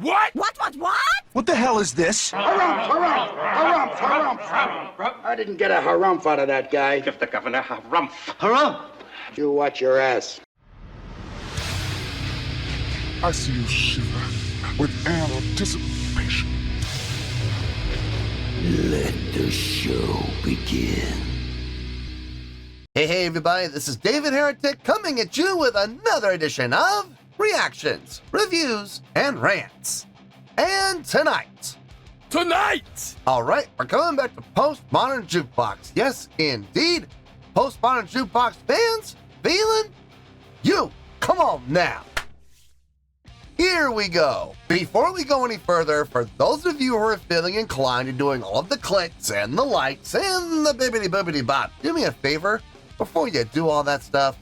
What? What? What the hell is this? Harumph. I didn't get a harumph out of that guy. Give the governor harumph. Harumph. You watch your ass. I see you shiver with anticipation. Let the show begin. Hey, everybody, this is David Heretic coming at you with another edition of Reactions, Reviews, and Rants. And tonight, all right, we're coming back to Postmodern Jukebox. Yes, indeed, Postmodern Jukebox fans, feeling you. Come on now. Here we go. Before we go any further, for those of you who are feeling inclined to doing all of the clicks and the likes and the bibbity-bibbity bop, do me a favor, before you do all that stuff,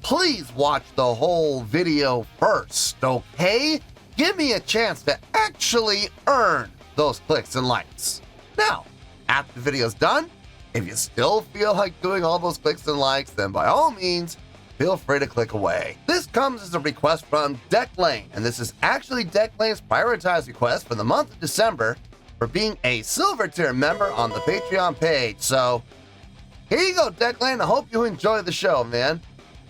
please watch the whole video first, okay? Give me a chance to actually earn those clicks and likes. Now, after the video's done, if you still feel like doing all those clicks and likes, then by all means, feel free to click away. This comes as a request from Declane, and this is actually Declane's prioritized request for the month of December for being a silver tier member on the Patreon page. So, here you go, Declane. I hope you enjoy the show, man.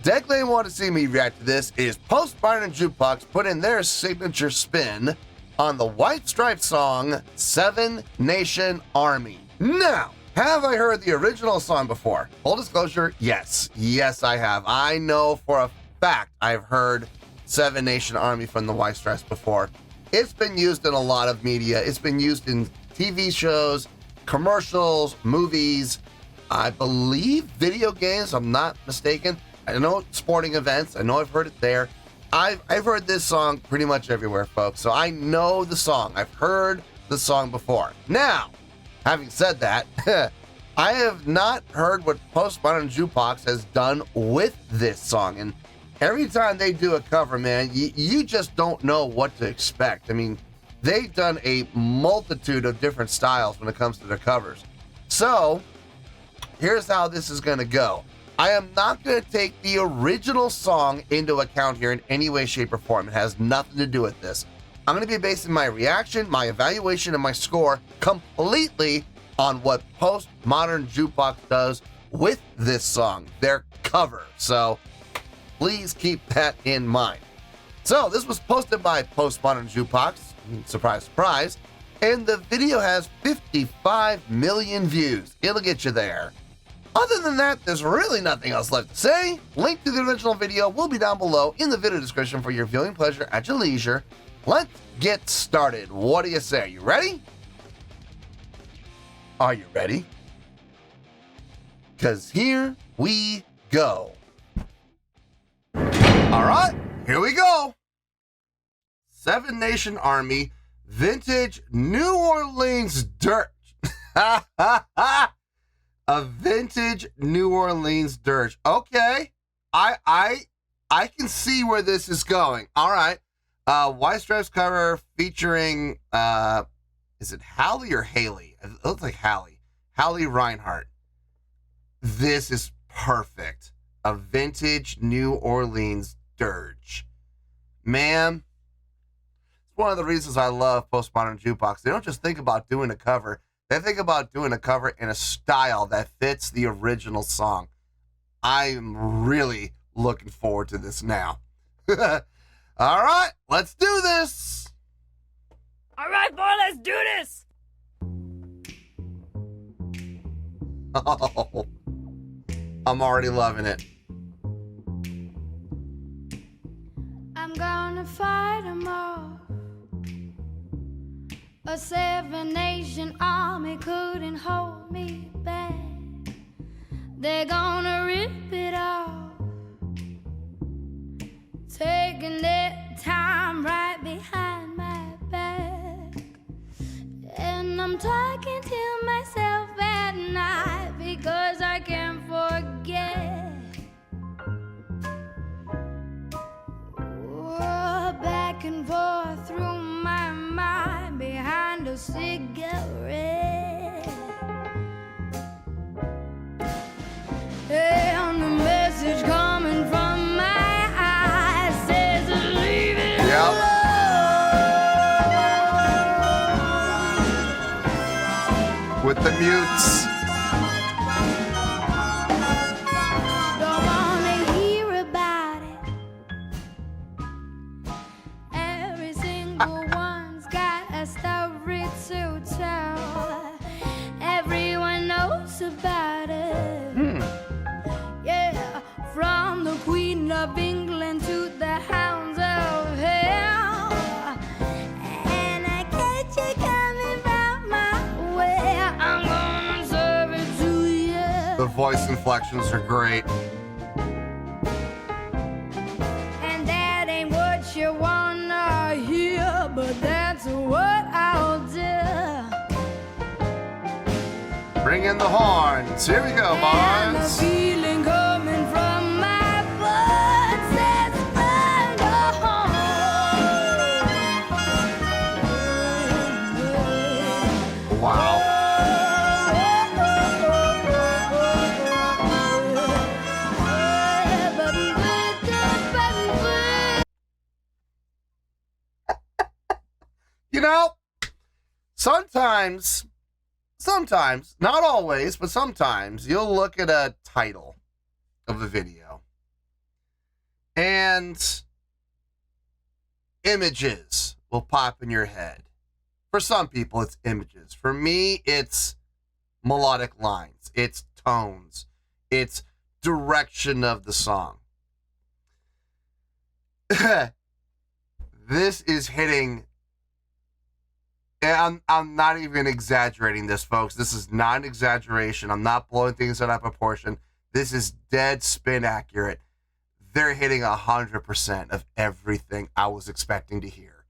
Declane wanted to see me react to this is Postmodern Jukebox put in their signature spin on the White Stripes song, 7 Nation Army. Now, have I heard the original song before? Full disclosure, yes. Yes, I have. I know for a fact I've heard 7 Nation Army from the White Stripes before. It's been used in a lot of media. It's been used in TV shows, commercials, movies, I believe video games, I'm not mistaken. I know sporting events. I know I've heard it there. I've heard this song pretty much everywhere, folks. So I know the song. I've heard the song before. Now, having said that, I have not heard what Postmodern Jukebox has done with this song. And every time they do a cover, man, you just don't know what to expect. I mean, they've done a multitude of different styles when it comes to their covers. So, here's how this is going to go. I am not going to take the original song into account here in any way, shape, or form. It has nothing to do with this. I'm going to be basing my reaction, my evaluation, and my score completely on what Postmodern Jukebox does with this song, their cover. So please keep that in mind. So this was posted by Postmodern Jukebox, surprise, surprise, and the video has 55 million views. It'll get you there. Other than that, there's really nothing else left to say. Link to the original video will be down below in the video description for your viewing pleasure at your leisure. Let's get started. What do you say? Are you ready? Are you ready? Because here we go. All right, here we go. 7 Nation Army, vintage New Orleans dirt. A vintage New Orleans dirge. Okay, I can see where this is going. All right, White Stripes cover featuring is it Hallie or Haley? It looks like Hallie. Hallie Reinhart. This is perfect. A vintage New Orleans dirge. Man, it's one of the reasons I love Postmodern Jukebox. They don't just think about doing a cover. They think about doing a cover in a style that fits the original song. I'm really looking forward to this now. All right, let's do this. All right, boy, let's do this. Oh, I'm already loving it. I'm gonna fight 'em all. A 7 Nation Army couldn't hold me back. They're gonna rip it off, taking their time right behind my back. And I'm talking to myself at night because I can't forget. Back and forth through my mind behind a cigarette. And the message coming from my eyes says leave it alone. mutes. Don't wanna hear about it. Every single one's got a story to tell. Everyone knows about it. Yeah, from the Queen of England to the hounds of hell. And I catch you coming round my way. I'm gonna serve it to you. The voice inflections are great. And that ain't what you wanna hear, but that's what I'll do. Bring in the horns. Here we go, And the boys. feeling coming from my blood says find a home. Wow. You know, sometimes, not always, but sometimes you'll look at a title of a video and images will pop in your head. For some people, it's images. For me, it's melodic lines, it's tones, it's direction of the song. This is hitting. And I'm not even exaggerating this, folks. This is not an exaggeration. I'm not blowing things out of proportion. This is dead spin accurate. They're hitting 100% of everything I was expecting to hear.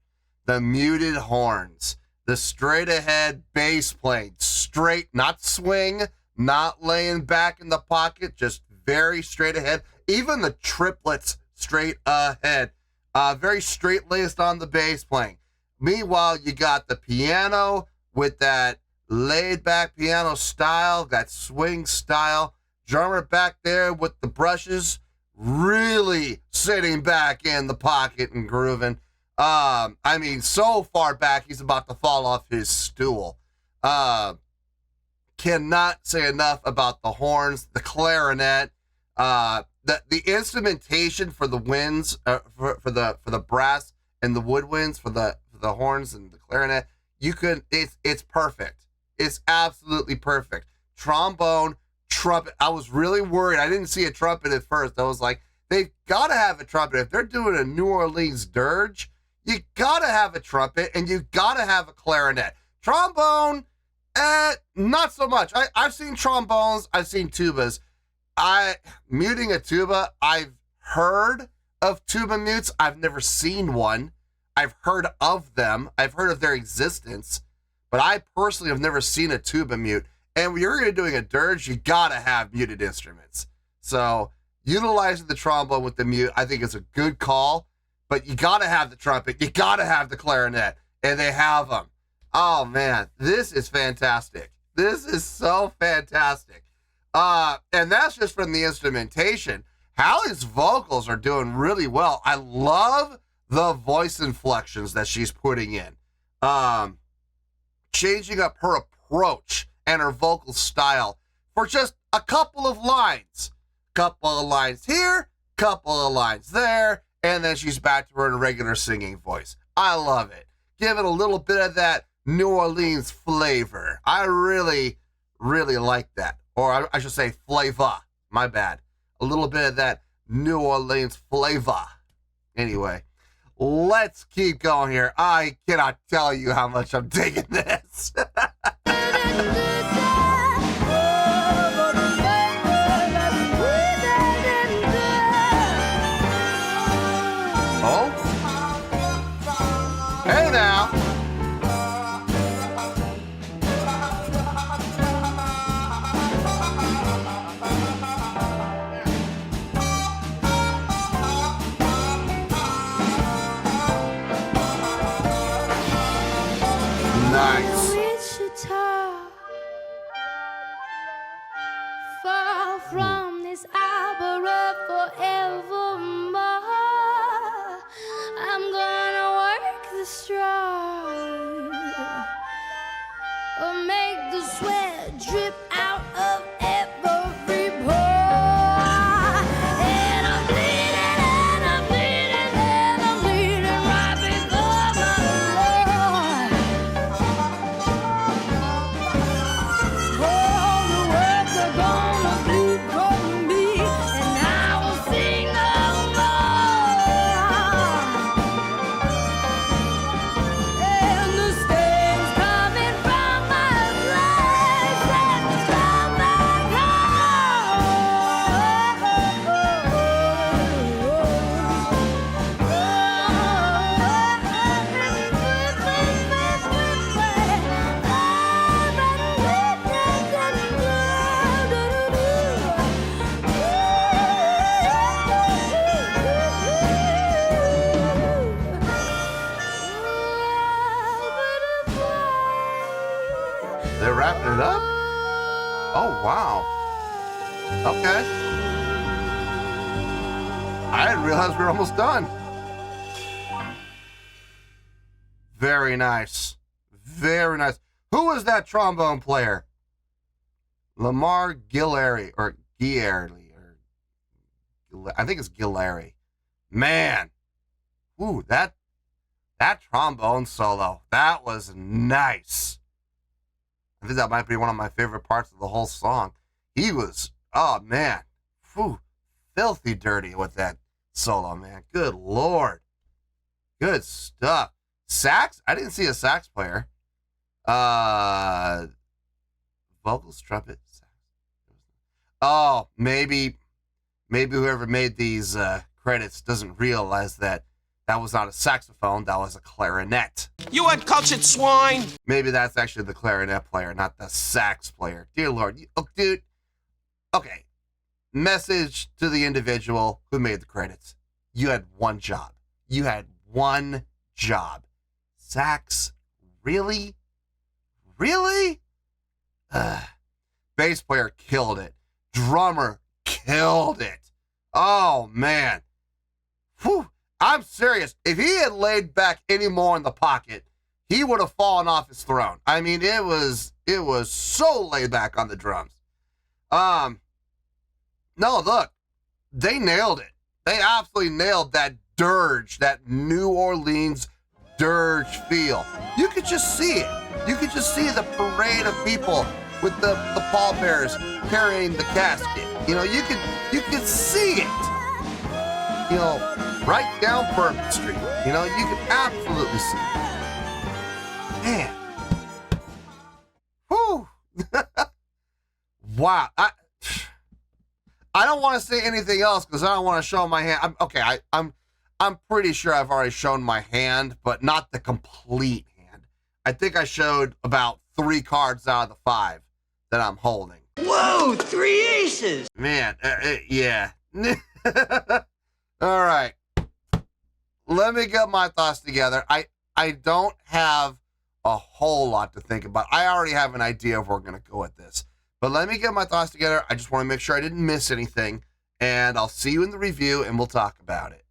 The muted horns, the straight ahead bass playing, straight, not swing, not laying back in the pocket, just very straight ahead. Even the triplets straight ahead. Very straight laced on the bass playing. Meanwhile, you got the piano with that laid-back piano style, that swing style. Drummer back there with the brushes, really sitting back in the pocket and grooving. I mean, so far back, he's about to fall off his stool. Cannot say enough about the horns, the clarinet, the instrumentation for the winds, for the brass and the woodwinds, for the horns and the clarinet. It's perfect. It's absolutely perfect. Trombone, trumpet. I was really worried. I didn't see a trumpet at first. I was like, they've got to have a trumpet. If they're doing a New Orleans dirge, you got to have a trumpet and you got to have a clarinet. Trombone, not so much. I've seen trombones. I've seen tubas. Muting a tuba, I've heard of tuba mutes. I've never seen one. I've heard of them. I've heard of their existence, but I personally have never seen a tuba mute. And when you're doing a dirge, you gotta have muted instruments. So utilizing the trombone with the mute, I think is a good call, but you gotta have the trumpet. You gotta have the clarinet, and they have them. Oh man, this is fantastic. This is so fantastic. And that's just from the instrumentation. Hallie's vocals are doing really well. I love the voice inflections that she's putting in. Changing up her approach and her vocal style for just a couple of lines. Couple of lines here, couple of lines there, and then she's back to her regular singing voice. I love it. Give it a little bit of that New Orleans flavor. I really, really like that. Or I should say flavor. My bad. A little bit of that New Orleans flavor. Anyway, let's keep going here. I cannot tell you how much I'm digging this. Oh? Hey now. Nice. Wichita, far from this arbor forevermore. I'm gonna work the straw or make the sweat drip out of every pore. And I'm bleeding, and I'm bleeding, and I'm bleeding right before my Lord. All the words are gonna bleed from me, and I will sing no more. And the stains coming from my legs and from my They're wrapping it up? Oh, wow. Okay. I didn't realize we were almost done. Very nice. Very nice. Who was that trombone player? Lamar Gillary, or Gillary, or I think it's Gillary. Man. Ooh, that trombone solo, that was nice. I think that might be one of my favorite parts of the whole song. He was, oh man, whew, filthy dirty with that solo, man. Good Lord. Good stuff. Sax? I didn't see a sax player. Vocals, trumpet, sax. Oh, maybe whoever made these credits doesn't realize that was not a saxophone, that was a clarinet. You uncultured swine! Maybe that's actually the clarinet player, not the sax player. Dear Lord, dude. Okay, message to the individual who made the credits. You had one job. You had one job. Sax? Really? Really? Bass player killed it. Drummer killed it. Oh, man. Whew. I'm serious. If he had laid back any more in the pocket, he would have fallen off his throne. I mean, it was so laid back on the drums. No, look, they nailed it. They absolutely nailed that dirge, that New Orleans dirge feel. You could just see it. You could just see the parade of people with the pallbearers carrying the casket. You know, you could see it. You know, right down Bourbon Street. You know, you can absolutely see it. Man. Whew. Wow. I don't want to say anything else because I don't want to show my hand. I'm pretty sure I've already shown my hand, but not the complete hand. I think I showed about 3 cards out of the 5 that I'm holding. Whoa, 3 aces! Man, yeah. All right. Let me get my thoughts together. I don't have a whole lot to think about. I already have an idea of where we're going to go with this. But let me get my thoughts together. I just want to make sure I didn't miss anything. And I'll see you in the review, and we'll talk about it.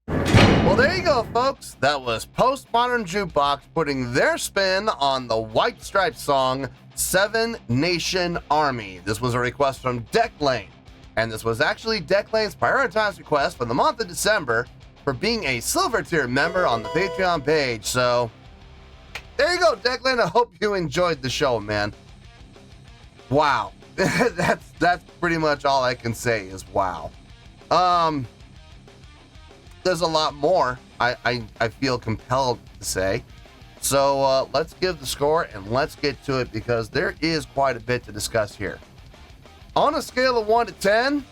Well, there you go, folks. That was Postmodern Jukebox putting their spin on the White Stripes song, 7 Nation Army. This was a request from Deck Lane. And this was actually Deck Lane's prioritized request for the month of December for being a silver tier member on the Patreon page. So, there you go, Deck Lane. I hope you enjoyed the show, man. Wow. That's pretty much all I can say is wow. There's a lot more I feel compelled to say. So let's give the score and let's get to it because there is quite a bit to discuss here. On a scale of 1 to 10,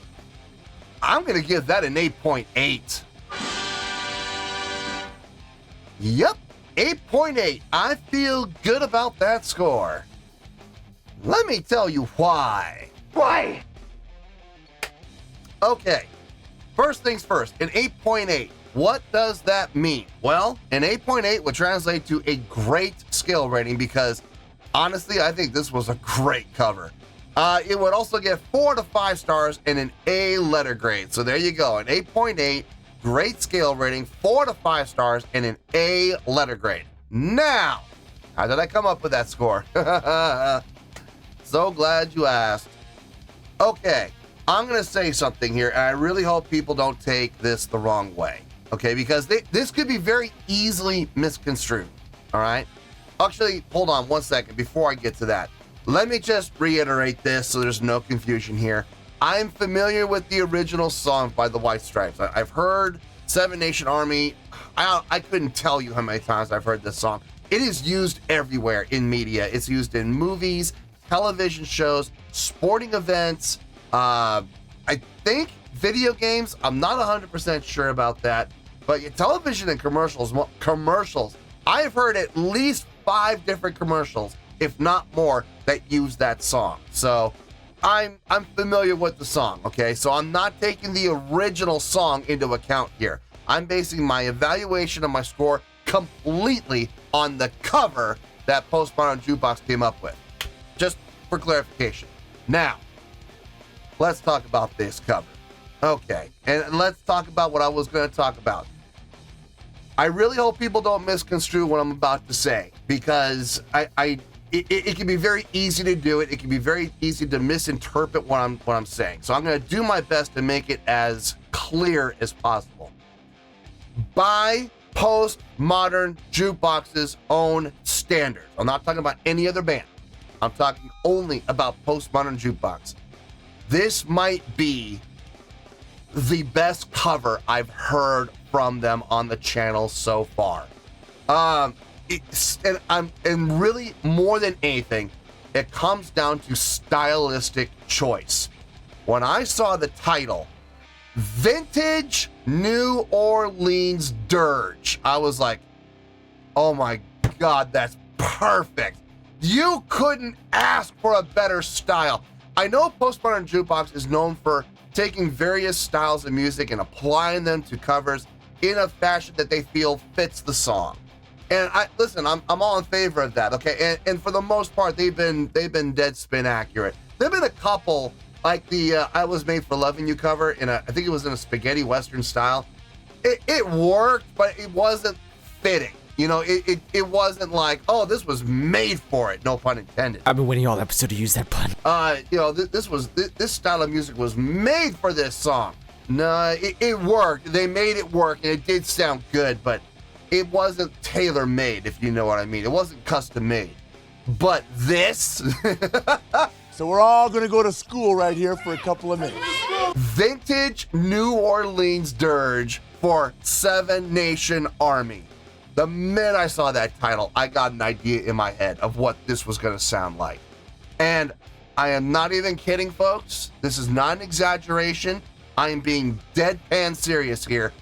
I'm going to give that an 8.8. Yep, 8.8. I feel good about that score. Let me tell you why. Why? Okay, first things first, an 8.8. What does that mean? Well, an 8.8 would translate to a great skill rating because, honestly, I think this was a great cover. It would also get 4 to 5 stars and an A letter grade. So there you go, an 8.8, great scale rating, 4 to 5 stars, and an A letter grade. Now, How did I come up with that score? So glad you asked. Okay, I'm going to say something here, and I really hope people don't take this the wrong way, okay? Because this could be very easily misconstrued, all right? Actually, hold on one second before I get to that. Let me just reiterate this so there's no confusion here. I'm familiar with the original song by the White Stripes. I've heard Seven Nation Army. I couldn't tell you how many times I've heard this song. It is used everywhere in media. It's used in movies, television shows, sporting events, I think video games. I'm not 100% sure about that, but television and commercials. I've heard at least 5 different commercials, if not more, that use that song. So I'm familiar with the song, okay? So I'm not taking the original song into account here. I'm basing my evaluation of my score completely on the cover that Postmodern Jukebox came up with. Just for clarification. Now, let's talk about this cover. Okay, and let's talk about what I was going to talk about. I really hope people don't misconstrue what I'm about to say, because it can be very easy to do it. It can be very easy to misinterpret what I'm saying. So I'm going to do my best to make it as clear as possible. By Postmodern Jukebox's own standards. I'm not talking about any other band. I'm talking only about Postmodern Jukebox. This might be the best cover I've heard from them on the channel so far. And really more than anything, it comes down to stylistic choice. When I saw the title, Vintage New Orleans Dirge, I was like, oh my God, that's perfect. You couldn't ask for a better style. I know Postmodern Jukebox is known for taking various styles of music and applying them to covers in a fashion that they feel fits the song. And I'm all in favor of that, okay? And for the most part, they've been dead spin accurate. There've been a couple, like the I Was Made for Loving You cover I think it was in a spaghetti western style. It worked, but it wasn't fitting. You know, it wasn't like, oh, this was made for it. No pun intended. I've been waiting all episode to use that pun. This style of music was made for this song. No, it worked. They made it work, and it did sound good, but it wasn't tailor-made, if you know what I mean. It wasn't custom-made. But this... So we're all going to go to school right here for a couple of minutes. Vintage New Orleans Dirge for Seven Nation Army. The minute I saw that title, I got an idea in my head of what this was going to sound like. And I am not even kidding, folks. This is not an exaggeration. I am being deadpan serious here.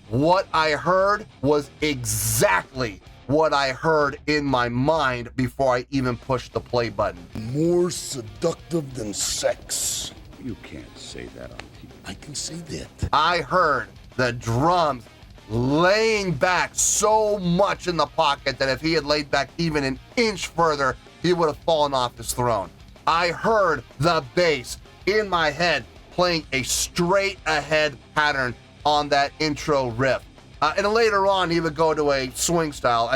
What I heard was exactly what I heard in my mind before I even pushed the play button. More seductive than sex. You can't say that on TV. I can say that. I heard the drums laying back so much in the pocket that if he had laid back even an inch further, he would have fallen off his throne. I heard the bass in my head playing a straight ahead pattern on that intro riff. And later on, he would go to a swing style.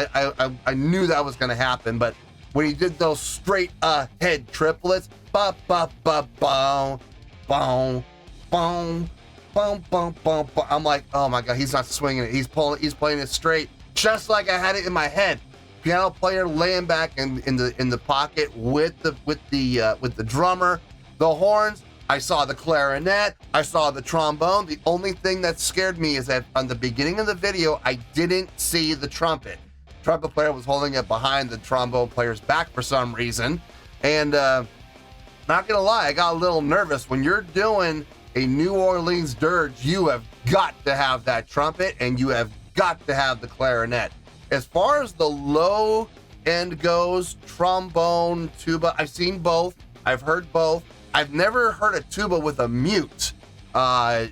I knew that was going to happen, but when he did those straight ahead triplets, ba ba ba boom, boom, boom, boom, boom, boom, boom. I'm like, oh my God, he's not swinging it. He's playing it straight, just like I had it in my head. Piano player laying back in the pocket with the drummer, the horns. I saw the clarinet, I saw the trombone. The only thing that scared me is that on the beginning of the video, I didn't see the trumpet. Trumpet player was holding it behind the trombone player's back for some reason. And not gonna lie, I got a little nervous. When you're doing a New Orleans dirge, you have got to have that trumpet and you have got to have the clarinet. As far as the low end goes, trombone, tuba, I've seen both, I've heard both. I've never heard a tuba with a mute. I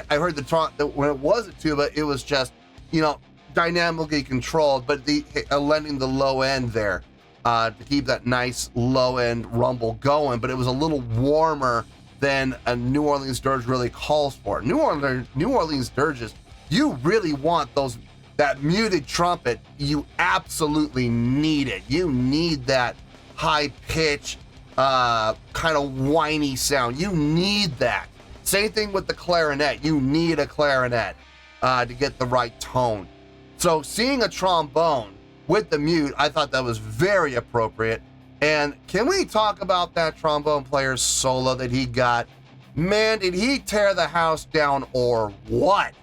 heard when it was a tuba, it was just, dynamically controlled, but lending the low end there to keep that nice low end rumble going. But it was a little warmer than a New Orleans dirge really calls for. New Orleans dirges, you really want those that muted trumpet, you absolutely need it. You need that high pitch, kind of whiny sound. You need that. Same thing with the clarinet. You need a clarinet to get the right tone. So seeing a trombone with the mute, I thought that was very appropriate. And can we talk about that trombone player's solo that he got? Man, did he tear the house down or what?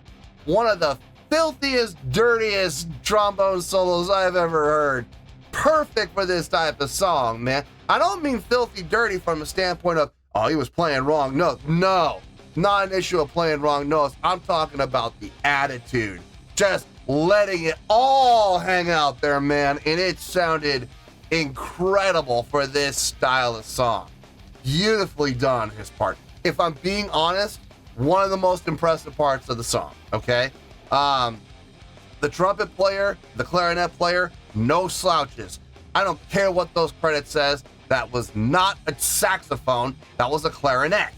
One of the filthiest, dirtiest trombone solos I've ever heard. Perfect for this type of song, man. I don't mean filthy dirty from a standpoint of, oh, he was playing wrong notes. No, not an issue of playing wrong notes. I'm talking about the attitude. Just letting it all hang out there, man. And it sounded incredible for this style of song. Beautifully done, his part. If I'm being honest, one of the most impressive parts of the song, okay? The trumpet player, the clarinet player, no slouches. I don't care what those credits says. That was not a saxophone. That was a clarinet.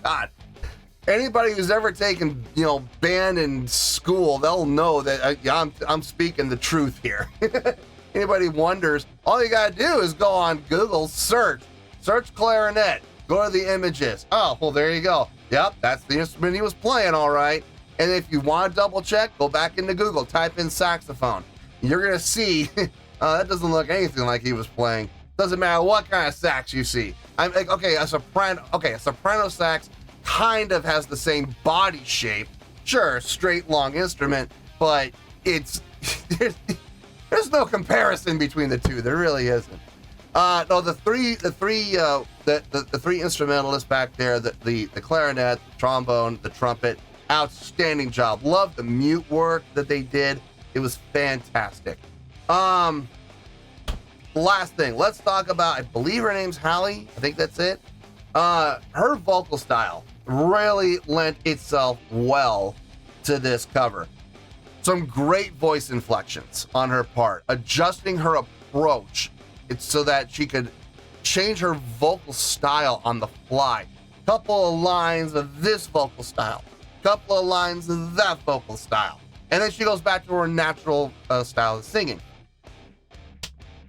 God. Anybody who's ever taken, band in school, they'll know that I'm speaking the truth here. Anybody wonders, all you gotta do is go on Google, search clarinet, go to the images. Oh, well, there you go. Yep, that's the instrument he was playing, all right. And if you want to double check, go back into Google, type in saxophone. You're gonna see that doesn't look anything like he was playing. Doesn't matter what kind of sax you see. I'm like, a soprano sax kind of has the same body shape. Sure, straight long instrument, but it's there's no comparison between the two. There really isn't. No, the three instrumentalists back there, the clarinet, the trombone, the trumpet, outstanding job. Love the mute work that they did. It was fantastic. Last thing, let's talk about, I believe her name's Hallie. I think that's it. Her vocal style really lent itself well to this cover. Some great voice inflections on her part, adjusting her approach so that she could change her vocal style on the fly. Couple of lines of this vocal style, couple of lines of that vocal style, and then she goes back to her natural style of singing.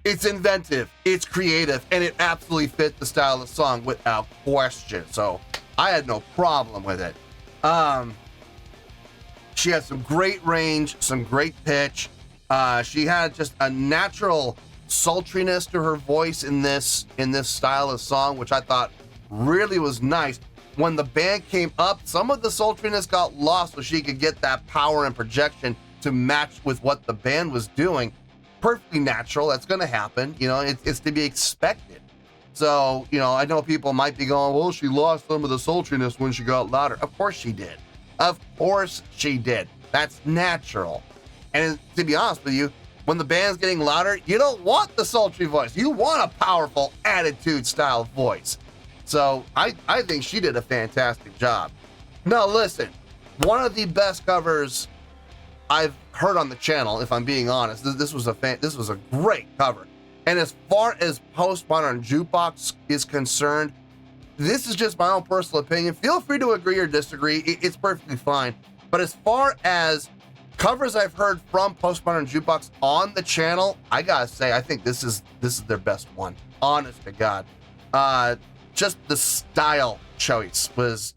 It's inventive, it's creative, and it absolutely fit the style of the song without question. So I had no problem with it. She had some great range, some great pitch. She had just a natural sultriness to her voice in this style of song, which I thought really was nice. When the band came up, some of the sultriness got lost so she could get that power and projection to match with what the band was doing. Perfectly natural. That's going to happen. It's to be expected. So, I know people might be going, well, she lost some of the sultriness when she got louder. Of course she did. Of course she did. That's natural. And to be honest with you, when the band's getting louder, you don't want the sultry voice. You want a powerful attitude style voice. So I think she did a fantastic job. Now listen, one of the best covers I've heard on the channel, if I'm being honest. This was a great cover. And as far as Postmodern Jukebox is concerned, this is just my own personal opinion. Feel free to agree or disagree. It's perfectly fine. But as far as covers I've heard from Postmodern Jukebox on the channel, I gotta say, I think this is their best one. Honest to God. Just the style choice was,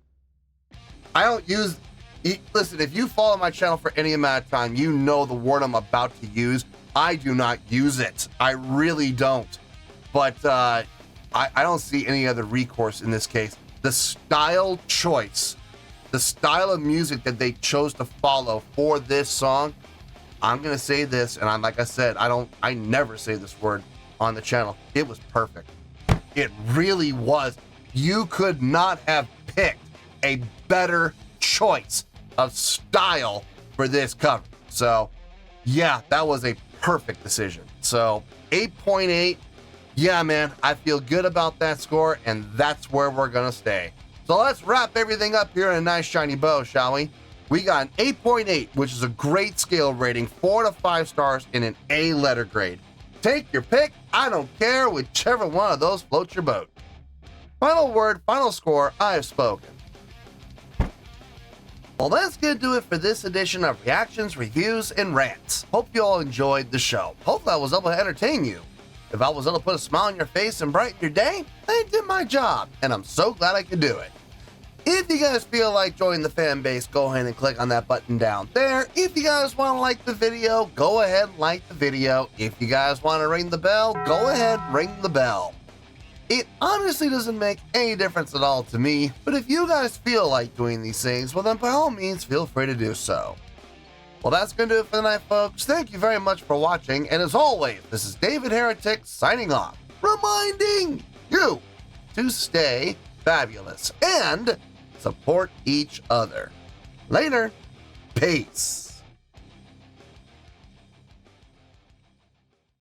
listen, if you follow my channel for any amount of time, you know the word I'm about to use. I do not use it. I really don't. But I don't see any other recourse in this case. The style choice, the style of music that they chose to follow for this song, I'm gonna say this, and like I said, I never say this word on the channel. It was perfect. It really was. You could not have picked a better choice of style for this cover. So yeah, that was a perfect decision. So 8.8. Yeah, man, I feel good about that score, and that's where we're gonna stay. So let's wrap everything up here in a nice shiny bow, shall we? We got an 8.8, which is a great scale rating, 4 to 5 stars in an A letter grade. Take your pick, I don't care, whichever one of those floats your boat. Final word, final score, I have spoken. Well, that's gonna do it for this edition of Reactions, Reviews, and Rants. Hope you all enjoyed the show. Hopefully I was able to entertain you. If I was able to put a smile on your face and brighten your day, I did my job, and I'm so glad I could do it. If you guys feel like joining the fan base, go ahead and click on that button down there. If you guys want to like the video, go ahead and like the video. If you guys want to ring the bell, go ahead and ring the bell. It honestly doesn't make any difference at all to me, but if you guys feel like doing these things, well then by all means feel free to do so. Well, that's going to do it for tonight, folks. Thank you very much for watching, and as always, this is David Heretic signing off, reminding you to stay fabulous and support each other. Later. Peace.